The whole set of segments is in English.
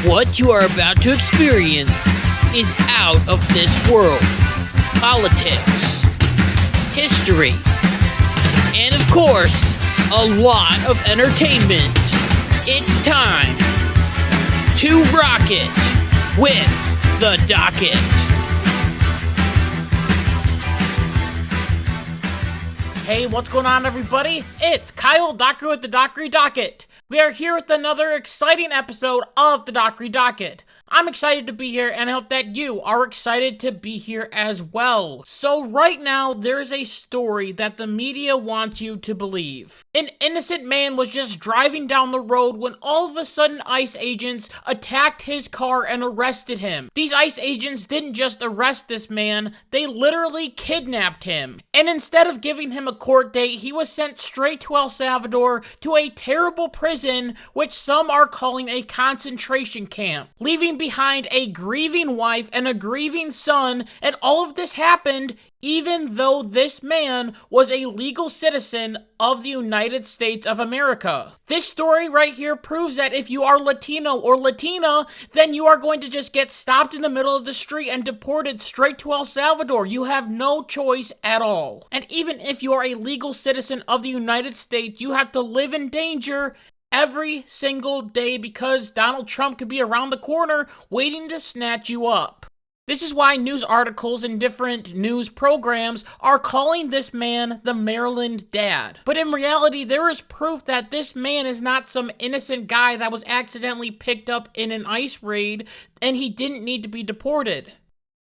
What you are about to experience is out of this world. Politics, history, and of course, a lot of entertainment. It's time to rock it with the Docket. Hey, what's going on, everybody? It's Kyle Dockery with the Dockery Docket. We are here with another exciting episode of the Dockery Docket. I'm excited to be here, and I hope that you are excited to be here as well. So right now, there's a story that the media wants you to believe. An innocent man was just driving down the road when all of a sudden ICE agents attacked his car and arrested him. These ICE agents didn't just arrest this man, they literally kidnapped him. And instead of giving him a court date, he was sent straight to El Salvador to a terrible prison, which some are calling a concentration camp, leaving behind a grieving wife and a grieving son. And all of this happened even though this man was a legal citizen of the United States of America. This story right here proves that if you are Latino or Latina, then you are going to just get stopped in the middle of the street and deported straight to El Salvador. You have no choice at all. And even if you are a legal citizen of the United States, you have to live in danger every single day because Donald Trump could be around the corner waiting to snatch you up. This is why news articles and different news programs are calling this man the Maryland Dad. But in reality, there is proof that this man is not some innocent guy that was accidentally picked up in an ICE raid and he didn't need to be deported.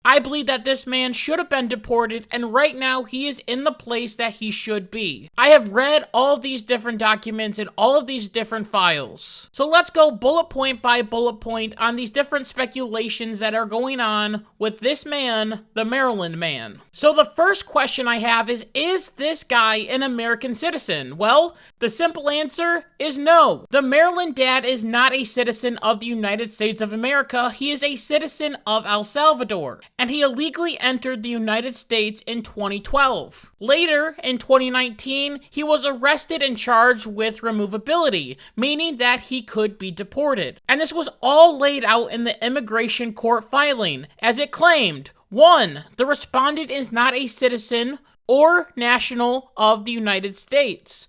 I believe that this man should have been deported, and right now he is in the place that he should be. I have read all of these different documents and all of these different files. So let's go bullet point by bullet point on these different speculations that are going on with this man, the Maryland man. So the first question I have is this guy an American citizen? Well, the simple answer is no. The Maryland Dad is not a citizen of the United States of America. He is a citizen of El Salvador, and he illegally entered the United States in 2012. Later, in 2019, he was arrested and charged with removability, meaning that he could be deported. And this was all laid out in the immigration court filing, as it claimed: 1. The respondent is not a citizen or national of the United States.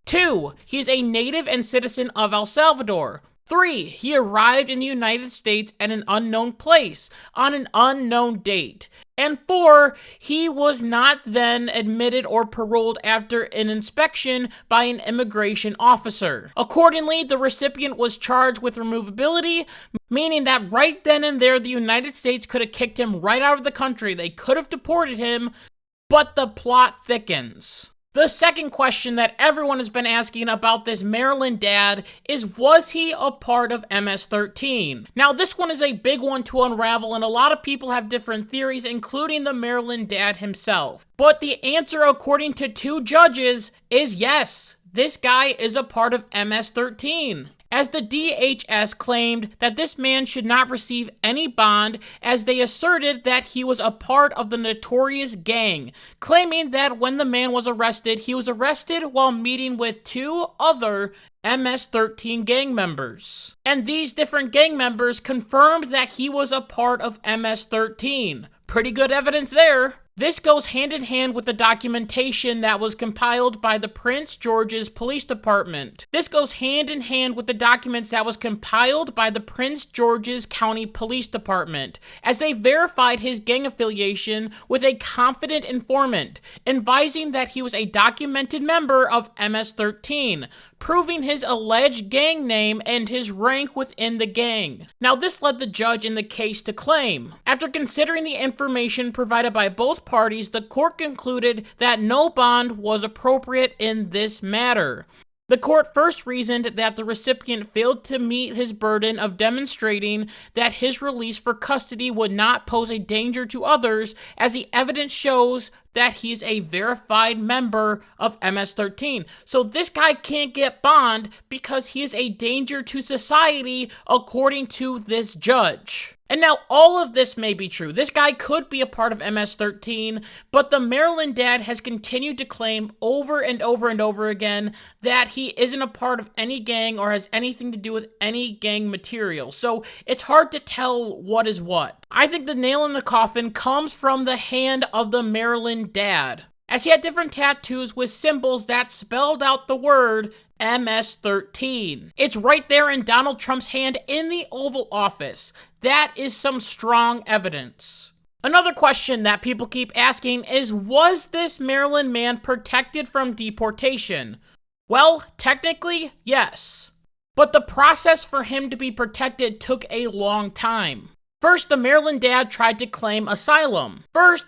2. He is a native and citizen of El Salvador. 3. He arrived in the United States at an unknown place on an unknown date. And 4. He was not then admitted or paroled after an inspection by an immigration officer. Accordingly, the recipient was charged with removability, meaning that right then and there, the United States could have kicked him right out of the country. They could have deported him, but the plot thickens. The second question that everyone has been asking about this Maryland Dad is, was he a part of MS-13? Now, this one is a big one to unravel, and a lot of people have different theories, including the Maryland Dad himself. But the answer, according to 2 judges, is yes. This guy is a part of MS-13. As the DHS claimed that this man should not receive any bond, as they asserted that he was a part of the notorious gang, claiming that when the man was arrested, he was arrested while meeting with 2 other MS-13 gang members. And these different gang members confirmed that he was a part of MS-13. Pretty good evidence there. This goes hand in hand with the documentation that was compiled by the Prince George's Police Department. This goes hand in hand with the documents that was compiled by the Prince George's County Police Department, as they verified his gang affiliation with a confident informant, advising that he was a documented member of MS-13, proving his alleged gang name and his rank within the gang. Now, this led the judge in the case to claim, after considering the information provided by both parties, the court concluded that no bond was appropriate in this matter. The court first reasoned that the recipient failed to meet his burden of demonstrating that his release for custody would not pose a danger to others, as the evidence shows that he's a verified member of MS-13. So this guy can't get bond because he is a danger to society according to this judge. And now all of this may be true. This guy could be a part of MS-13, but the Maryland dad has continued to claim over and over and over again that he isn't a part of any gang or has anything to do with any gang material. So it's hard to tell what is what. I think the nail in the coffin comes from the hand of the Maryland dad, as he had different tattoos with symbols that spelled out the word MS-13. It's right there in Donald Trump's hand in the Oval Office. That is some strong evidence. Another question that people keep asking is, was this Maryland man protected from deportation? Well, technically, yes. But the process for him to be protected took a long time. First, the Maryland dad tried to claim asylum. As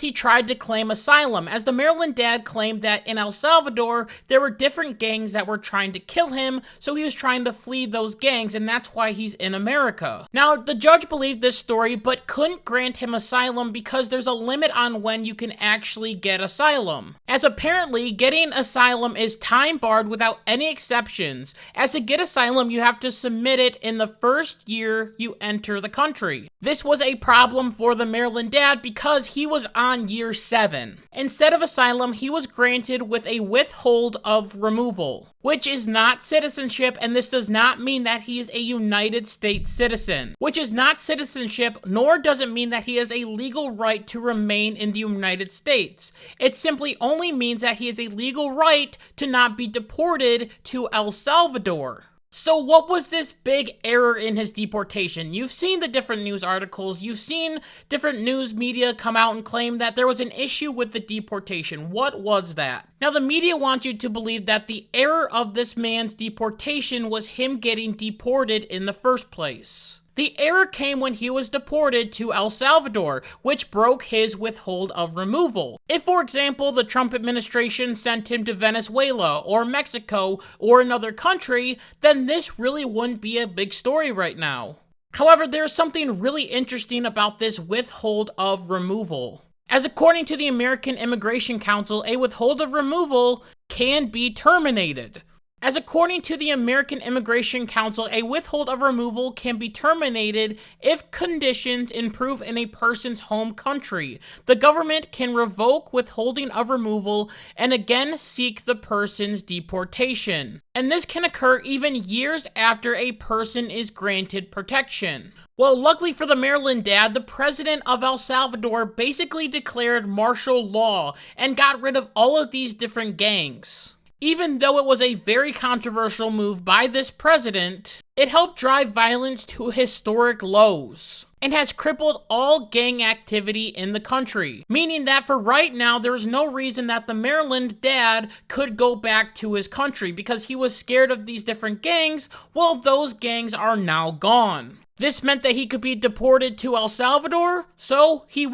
the Maryland dad claimed that in El Salvador, there were different gangs that were trying to kill him, so he was trying to flee those gangs, and that's why he's in America. Now, the judge believed this story, but couldn't grant him asylum because there's a limit on when you can actually get asylum. As apparently, getting asylum is time-barred without any exceptions. As to get asylum, you have to submit it in the first year you enter the country. This was a problem for the Maryland dad because he was on year 7. Instead of asylum, he was granted with a withhold of removal, which is not citizenship, and this does not mean that he is a United States citizen. Which is not citizenship, nor does it mean that he has a legal right to remain in the United States. It simply only means that he has a legal right to not be deported to El Salvador. So what was this big error in his deportation? You've seen the different news articles, you've seen different news media come out and claim that there was an issue with the deportation. What was that? Now, the media wants you to believe that the error of this man's deportation was him getting deported in the first place. The error came when he was deported to El Salvador, which broke his withhold of removal. If, for example, the Trump administration sent him to Venezuela or Mexico or another country, then this really wouldn't be a big story right now. However, there's something really interesting about this withhold of removal. As according to the American Immigration Council, a withhold of removal can be terminated. As according to the American Immigration Council, a withhold of removal can be terminated if conditions improve in a person's home country. The government can revoke withholding of removal and again seek the person's deportation. And this can occur even years after a person is granted protection. Well, luckily for the Maryland dad, the president of El Salvador basically declared martial law and got rid of all of these different gangs. Even though it was a very controversial move by this president, it helped drive violence to historic lows and has crippled all gang activity in the country. Meaning that for right now, there is no reason that the Maryland dad could go back to his country because he was scared of these different gangs. Well, those gangs are now gone. This meant that he could be deported to El Salvador, so he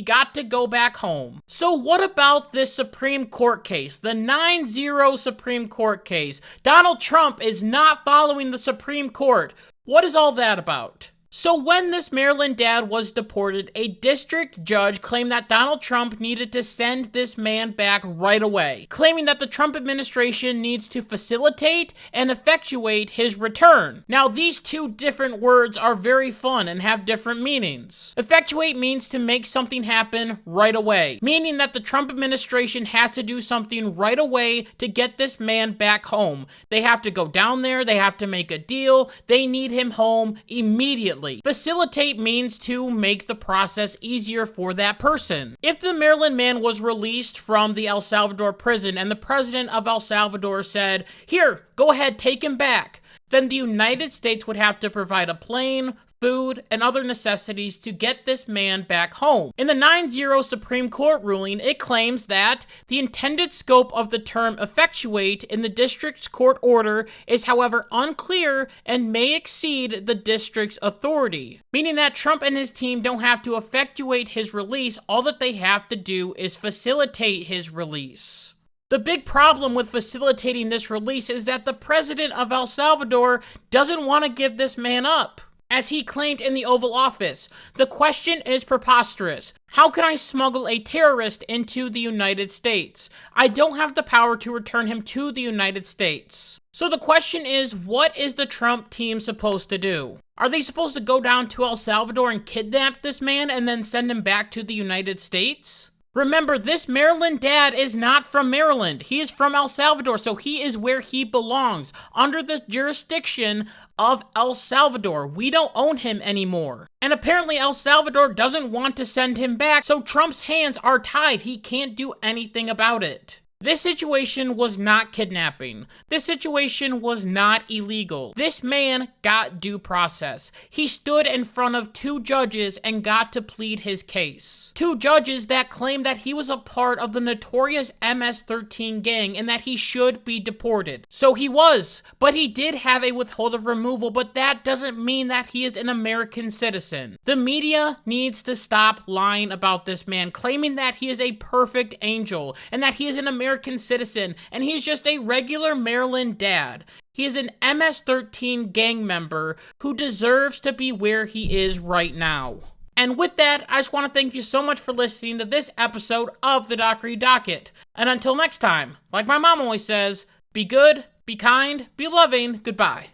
got to go back home. So what about this Supreme Court case, the 9-0 Supreme Court case? Donald Trump is not following the Supreme Court. What is all that about? So when this Maryland dad was deported, a district judge claimed that Donald Trump needed to send this man back right away, claiming that the Trump administration needs to facilitate and effectuate his return. Now, these two different words are very fun and have different meanings. Effectuate means to make something happen right away, meaning that the Trump administration has to do something right away to get this man back home. They have to go down there, they have to make a deal, they need him home immediately. Facilitate means to make the process easier for that person. If the Maryland man was released from the El Salvador prison and the president of El Salvador said, "Here, go ahead, take him back," then the United States would have to provide a plane, food, and other necessities to get this man back home. In the 9-0 Supreme Court ruling, it claims that the intended scope of the term effectuate in the district's court order is, however, unclear and may exceed the district's authority, meaning that Trump and his team don't have to effectuate his release. All that they have to do is facilitate his release. The big problem with facilitating this release is that the president of El Salvador doesn't want to give this man up. As he claimed in the Oval Office, the question is preposterous. How can I smuggle a terrorist into the United States? I don't have the power to return him to the United States. So the question is, what is the Trump team supposed to do? Are they supposed to go down to El Salvador and kidnap this man and then send him back to the United States? Remember, this Maryland dad is not from Maryland. He is from El Salvador, so he is where he belongs, under the jurisdiction of El Salvador. We don't own him anymore. And apparently El Salvador doesn't want to send him back, so Trump's hands are tied. He can't do anything about it. This situation was not kidnapping. This situation was not illegal. This man got due process. He stood in front of 2 judges and got to plead his case. 2 judges that claimed that he was a part of the notorious MS-13 gang and that he should be deported. So he was, but he did have a withhold of removal, but that doesn't mean that he is an American citizen. The media needs to stop lying about this man, claiming that he is a perfect angel and that he is an American citizen, and he's just a regular Maryland dad. He is an MS-13 gang member who deserves to be where he is right now. And with that, I just want to thank you so much for listening to this episode of the Dockery Docket. And until next time, like my mom always says, be good, be kind, be loving, goodbye.